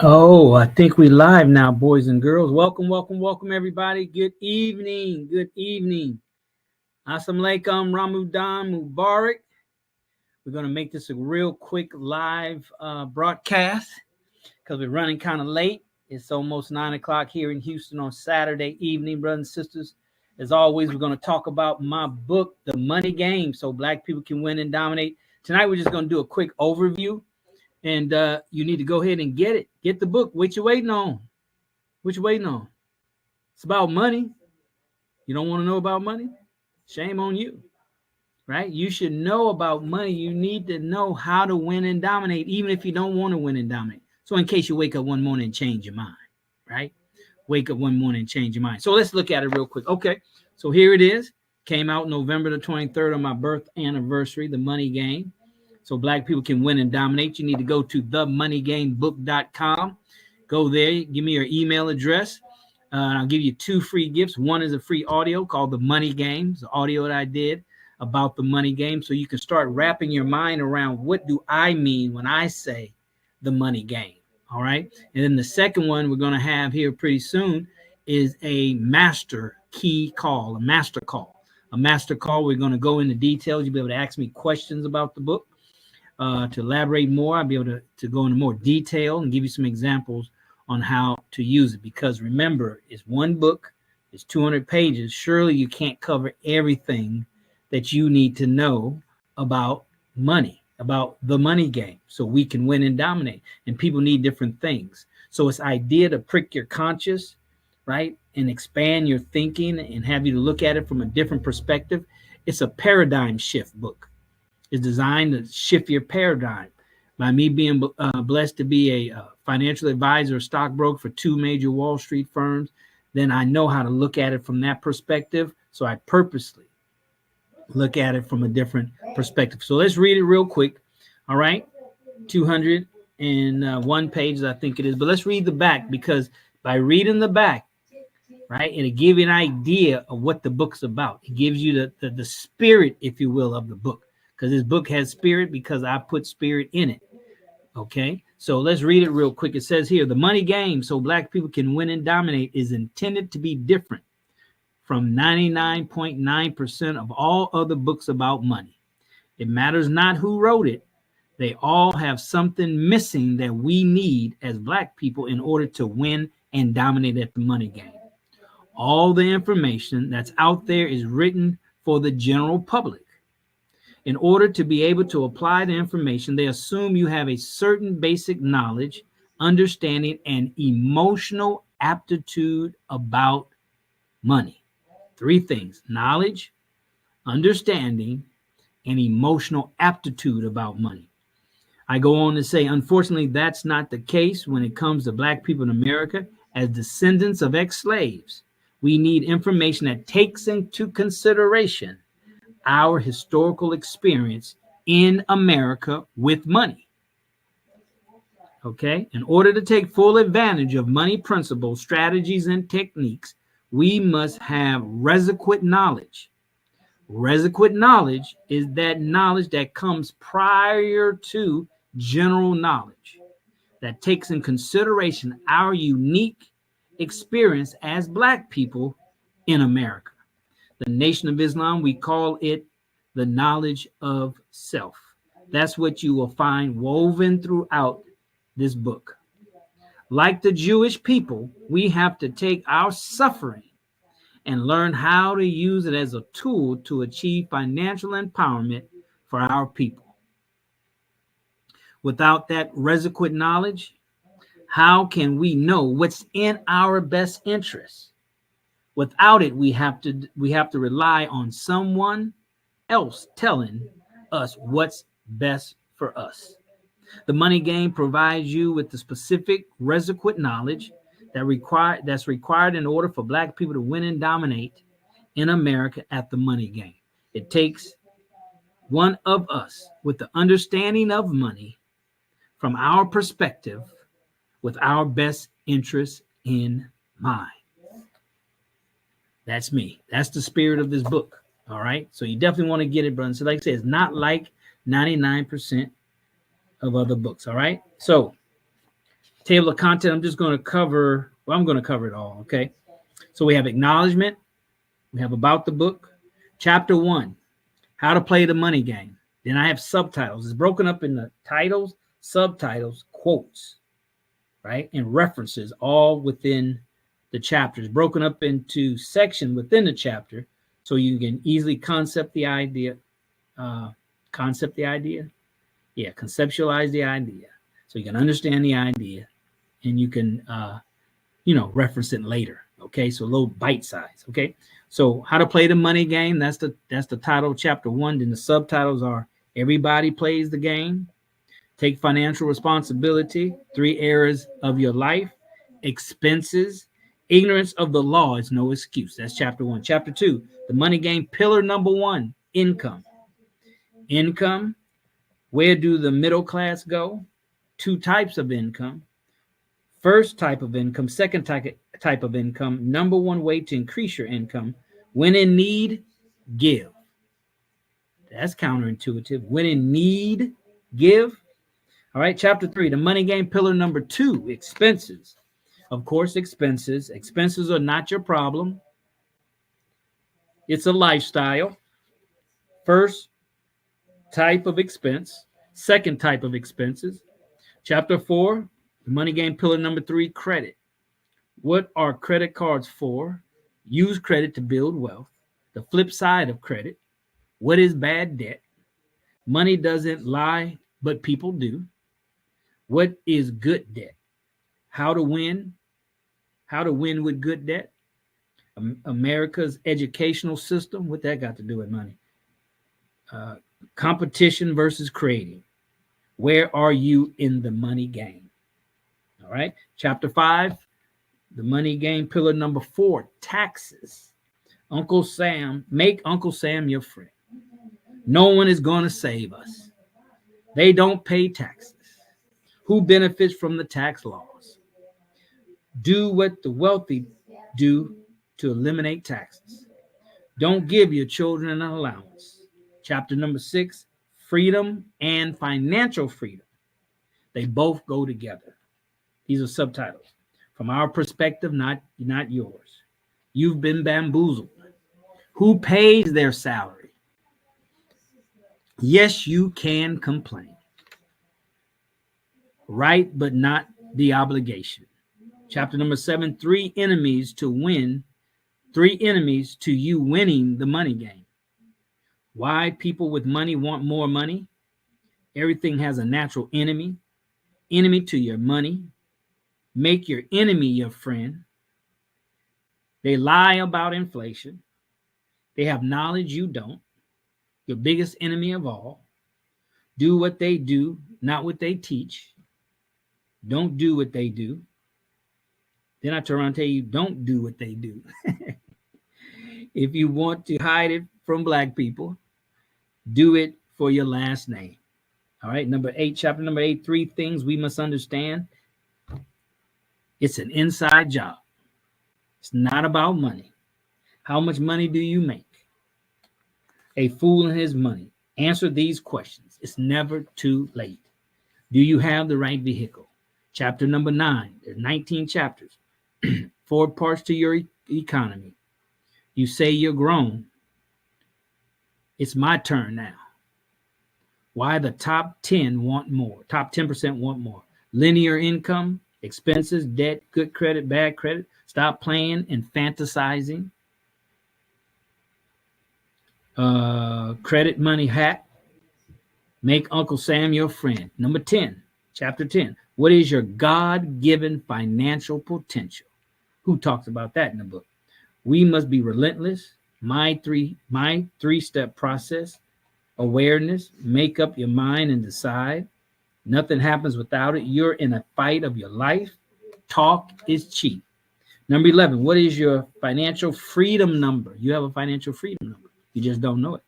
Oh, I think we live now, boys and girls. Welcome, welcome, welcome, everybody. Good evening. Good evening. Assalamu alaikum, Ramadan Mubarak. We're going to make this a real quick live broadcast because we're running kind of late. It's almost 9 o'clock here in Houston on Saturday evening, brothers and sisters. As always, we're going to talk about my book, The Money Game, so black people can win and dominate. Tonight, we're just going to do a quick overview. And you need to go ahead and get it. Get the book. What you waiting on? What you waiting on? It's about money. You don't want to know about money? Shame on you, right? You should know about money. You need to know how to win and dominate, even if you don't want to win and dominate. So in case you wake up one morning and change your mind, right? Wake up one morning and change your mind. So let's look at it real quick. Okay, so here it is. Came out November the 23rd on my birth anniversary, The Money Game. So black people can win and dominate. You need to go to themoneygamebook.com. Go there. Give me your email address. I'll give you 2 free gifts. One is a free audio called The Money Game. It's the audio that I did about the money game. So you can start wrapping your mind around what do I mean when I say the money game. All right. And then the second one we're going to have here pretty soon is a master key call, a master call. A master call. We're going to go into details. You'll be able to ask me questions about the book. To elaborate more, I'll be able to go into more detail and give you some examples on how to use it. Because remember, it's one book, it's 200 pages. Surely you can't cover everything that you need to know about money, about the money game, so we can win and dominate. And people need different things. So it's idea to prick your conscience, right? And expand your thinking and have you to look at it from a different perspective. It's a paradigm shift book. Is designed to shift your paradigm. By me being blessed to be a financial advisor, stockbroker for 2 major Wall Street firms, then I know how to look at it from that perspective. So I purposely look at it from a different perspective. So let's read it real quick. All right. 201 pages, I think it is. But let's read the back, because by reading the back, right, it'll give you an idea of what the book's about. It gives you the spirit, if you will, of the book. Because this book has spirit, because I put spirit in it. Okay, so let's read it real quick. It says here, the money game, so black people can win and dominate, is intended to be different from 99.9% of all other books about money. It matters not who wrote it. They all have something missing that we need as black people in order to win and dominate at the money game. All the information that's out there is written for the general public. In order to be able to apply the information, they assume you have a certain basic knowledge, understanding, and emotional aptitude about money. 3 things: knowledge, understanding, and emotional aptitude about money. I go on to say, unfortunately, that's not the case when it comes to black people in America. As descendants of ex-slaves, we need information that takes into consideration our historical experience in America with money. Okay, in order to take full advantage of money principles, strategies, and techniques, we must have requisite knowledge. Requisite knowledge is that knowledge that comes prior to general knowledge, that takes in consideration our unique experience as black people in America. The Nation of Islam, we call it the knowledge of self. That's what you will find woven throughout this book. Like the Jewish people, we have to take our suffering and learn how to use it as a tool to achieve financial empowerment for our people. Without that requisite knowledge, how can we know what's in our best interest? Without it, we have to rely on someone else telling us what's best for us. The money game provides you with the specific requisite knowledge that's required in order for black people to win and dominate in America at the money game. It takes one of us with the understanding of money from our perspective, with our best interests in mind. That's me. That's the spirit of this book. All right. So you definitely want to get it, brother. So like I said, it's not like 99% of other books. All right. So table of content, I'm just going to cover, I'm going to cover it all. Okay. So we have acknowledgement. We have about the book. Chapter 1, how to play the money game. Then I have subtitles. It's broken up into titles, subtitles, quotes, right? And references all within the chapters, broken up into sections within the chapter so you can easily conceptualize the idea. Conceptualize the idea so you can understand the idea and you can, reference it later. Okay, so a little bite size. Okay, so how to play the money game. That's the title of chapter 1. Then the subtitles are everybody plays the game, take financial responsibility, 3 areas of your life, expenses, ignorance of the law is no excuse. That's chapter 1. Chapter 2, the money game pillar number 1, income. Income, where do the middle class go? 2 types of income. First type of income, second type of income. Number 1 way to increase your income: when in need, give. That's counterintuitive. When in need, give. All right, chapter 3, the money game pillar number 2, expenses. Of course, expenses. Expenses are not your problem. It's a lifestyle. First type of expense, second type of expenses. Chapter 4, the money game pillar number 3, credit. What are credit cards for? Use credit to build wealth. The flip side of credit. What is bad debt? Money doesn't lie, but people do. What is good debt? How to win? How to win with good debt? America's educational system. What that got to do with money? Competition versus creating. Where are you in the money game? All right. Chapter 5, the money game pillar number 4, taxes. Uncle Sam, make Uncle Sam your friend. No one is going to save us. They don't pay taxes. Who benefits from the tax laws? Do what the wealthy do to eliminate taxes. Don't give your children an allowance. Chapter number 6, freedom and financial freedom. They both go together. These are subtitles. From our perspective, not yours. You've been bamboozled. Who pays their salary? Yes, you can complain. Right, but not the obligation. Chapter number 7, 3 enemies to win. 3 enemies to you winning the money game. Why people with money want more money? Everything has a natural enemy. Enemy to your money. Make your enemy your friend. They lie about inflation. They have knowledge you don't. Your biggest enemy of all. Do what they do, not what they teach. Don't do what they do. Then I turn around and tell you, don't do what they do. If you want to hide it from black people, do it for your last name. All right, number 8, chapter number 8, 3 things we must understand. It's an inside job. It's not about money. How much money do you make? A fool and his money. Answer these questions. It's never too late. Do you have the right vehicle? Chapter number 9. There's 19 chapters. 4 parts to your economy. You say you're grown. It's my turn now. Why the top 10 want more? Top 10% want more. Linear income, expenses, debt, good credit, bad credit. Stop playing and fantasizing. Credit money hack. Make Uncle Sam your friend. Number 10, chapter 10. What is your God-given financial potential? Who talks about that in the book? We must be relentless. My three-step process. Awareness. Make up your mind and decide. Nothing happens without it. You're in a fight of your life. Talk is cheap. Number 11. What is your financial freedom number? You have a financial freedom number. You just don't know it.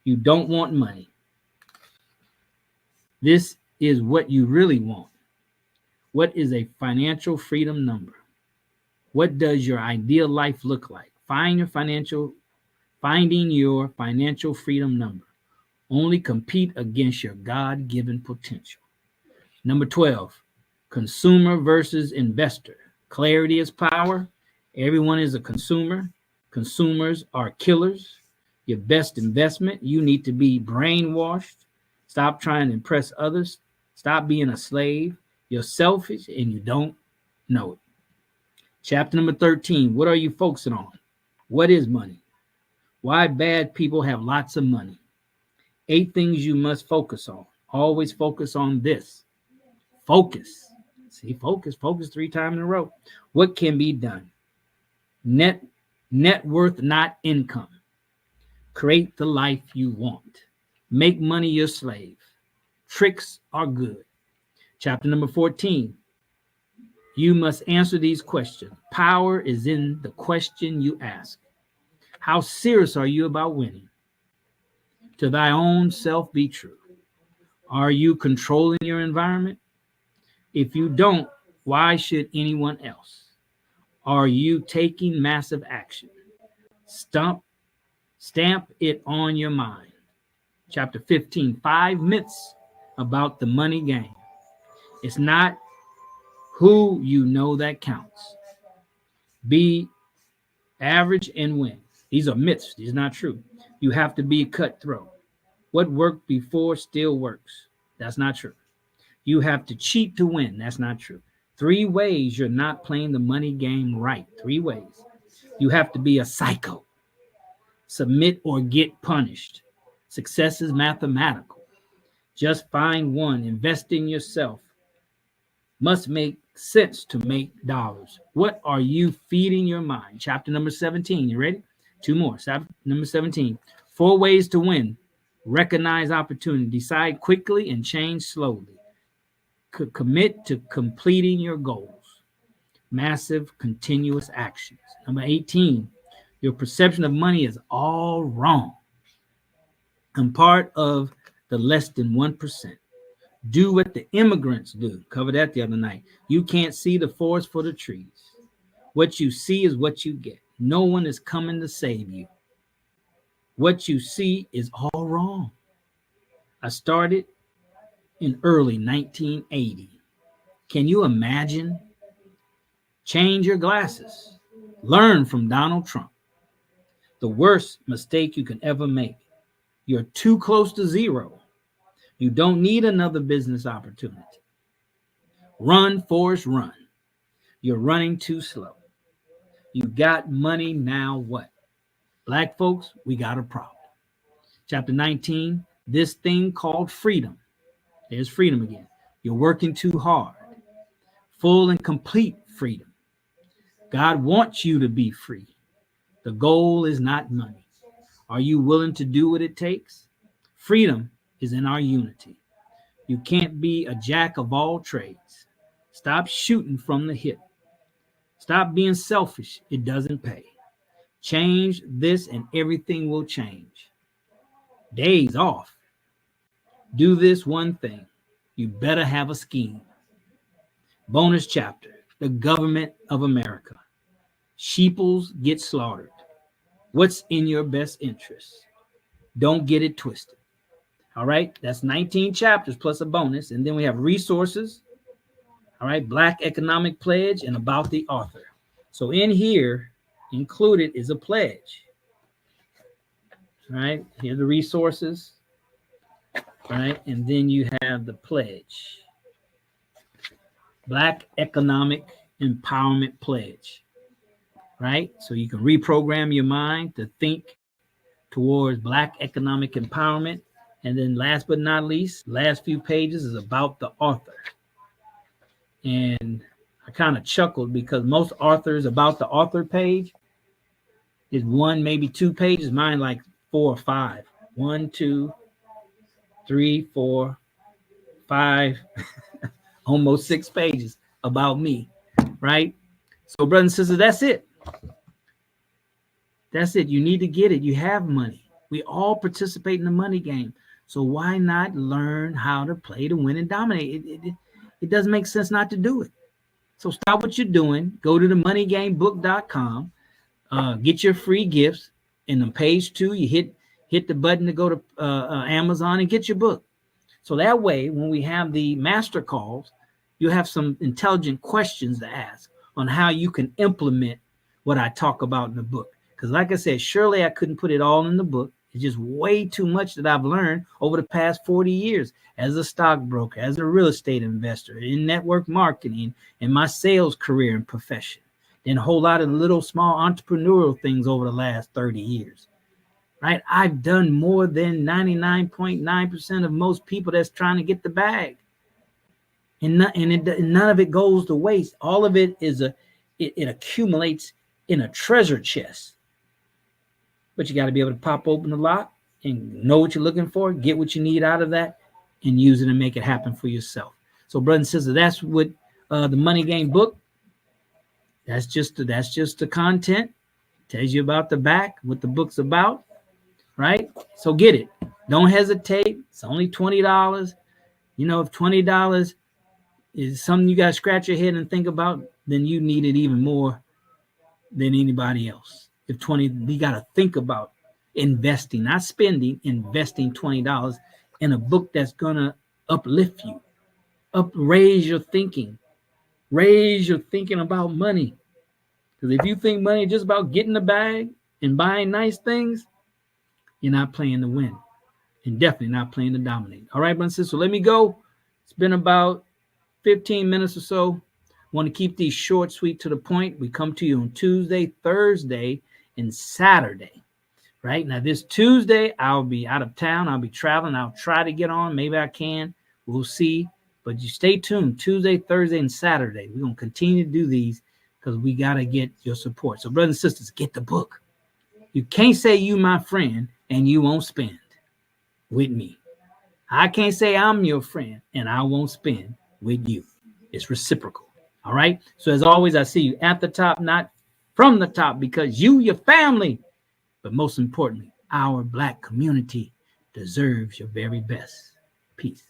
You don't want money. This is what you really want. What is a financial freedom number? What does your ideal life look like? Finding your financial freedom number. Only compete against your God-given potential. Number 12, consumer versus investor. Clarity is power. Everyone is a consumer. Consumers are killers. Your best investment, you need to be brainwashed. Stop trying to impress others. Stop being a slave. You're selfish and you don't know it. Chapter number 13, what are you focusing on? What is money? Why bad people have lots of money? 8 things you must focus on. Always focus on this. Focus. See, focus 3 times in a row. What can be done? Net worth, not income. Create the life you want. Make money your slave. Tricks are good. Chapter number 14. You must answer these questions. Power is in the question you ask. How serious are you about winning? To thy own self be true. Are you controlling your environment? If you don't, why should anyone else? Are you taking massive action? Stamp it on your mind. Chapter 15, 5 myths about the money game. It's not who you know that counts. Be average and win. These are myths. These are not true. You have to be cutthroat. What worked before still works. That's not true. You have to cheat to win. That's not true. 3 ways you're not playing the money game right. 3 ways. You have to be a psycho. Submit or get punished. Success is mathematical. Just find one. Invest in yourself. Must make sense to make dollars. What are you feeding your mind? Chapter number 17. You ready? 2 more. Chapter number 17. 4 ways to win. Recognize opportunity. Decide quickly and change slowly. Commit to completing your goals. Massive continuous actions. Number 18. Your perception of money is all wrong. I'm part of the less than 1%. Do what the immigrants do. Covered that the other night. You can't see the forest for the trees. What you see is what you get. No one is coming to save you. What you see is all wrong. I started in early 1980. Can you imagine? Change your glasses. Learn from Donald Trump. The worst mistake you can ever make. You're too close to zero. You don't need another business opportunity. Run, Forrest, run. You're running too slow. You got money, now what? Black folks, we got a problem. Chapter 19, this thing called freedom. There's freedom again. You're working too hard. Full and complete freedom. God wants you to be free. The goal is not money. Are you willing to do what it takes? Freedom is in our unity. You can't be a jack of all trades. Stop shooting from the hip. Stop being selfish. It doesn't pay. Change this and everything will change. Days off. Do this one thing. You better have a scheme. Bonus chapter. The government of America. Sheeples get slaughtered. What's in your best interest? Don't get it twisted. All right. That's 19 chapters plus a bonus. And then we have resources. All right. Black Economic Pledge and about the author. So in here included is a pledge. All right. Here are the resources. All right. And then you have the pledge. Black Economic Empowerment Pledge. Right? So you can reprogram your mind to think towards Black economic empowerment. And then last but not least, last few pages is about the author. And I kind of chuckled because most authors about the author page is 1, maybe 2 pages. Mine like 4 or 5. 1, 2, 3, 4, 5, almost 6 pages about me. Right? So brothers and sisters, that's it. That's it. You need to get it. You have money. We all participate in the money game. So why not learn how to play to win and dominate? It doesn't make sense not to do it. So stop what you're doing. Go to the moneygamebook.com. Get your free gifts. And on page 2, you hit the button to go to Amazon and get your book. So that way, when we have the master calls, you have some intelligent questions to ask on how you can implement what I talk about in the book. Because like I said, surely I couldn't put it all in the book. It's just way too much that I've learned over the past 40 years as a stockbroker, as a real estate investor, in network marketing, in my sales career and profession, and a whole lot of little small entrepreneurial things over the last 30 years. Right? I've done more than 99.9% of most people that's trying to get the bag. And none of it goes to waste. All of it is it accumulates in a treasure chest. But you got to be able to pop open the lock and know what you're looking for, get what you need out of that, and use it and make it happen for yourself. So, brothers and sisters, that's what the Money Game book. That's just the content. Tells you about the back, what the book's about, right? So get it. Don't hesitate. It's only $20. You know, if $20 is something you got to scratch your head and think about, then you need it even more than anybody else. If 20, we got to think about investing, not spending, investing $20 in a book that's going to uplift you, raise your thinking about money. Because if you think money is just about getting the bag and buying nice things, you're not playing to win and definitely not playing to dominate. All right, brothers and sisters, so let me go. It's been about 15 minutes or so. Want to keep these short, sweet, to the point. We come to you on Tuesday, Thursday, and Saturday. Right now, this Tuesday, I'll be out of town. I'll be traveling. I'll try to get on. Maybe I can. We'll see. But you stay tuned. Tuesday, Thursday, and Saturday. We're going to continue to do these because we got to get your support. So, brothers and sisters, get the book. You can't say you my friend and you won't spend with me. I can't say I'm your friend and I won't spend with you. It's reciprocal. All right. So as always, I see you at the top, not from the top, because you, your family, but most importantly, our Black community deserves your very best. Peace.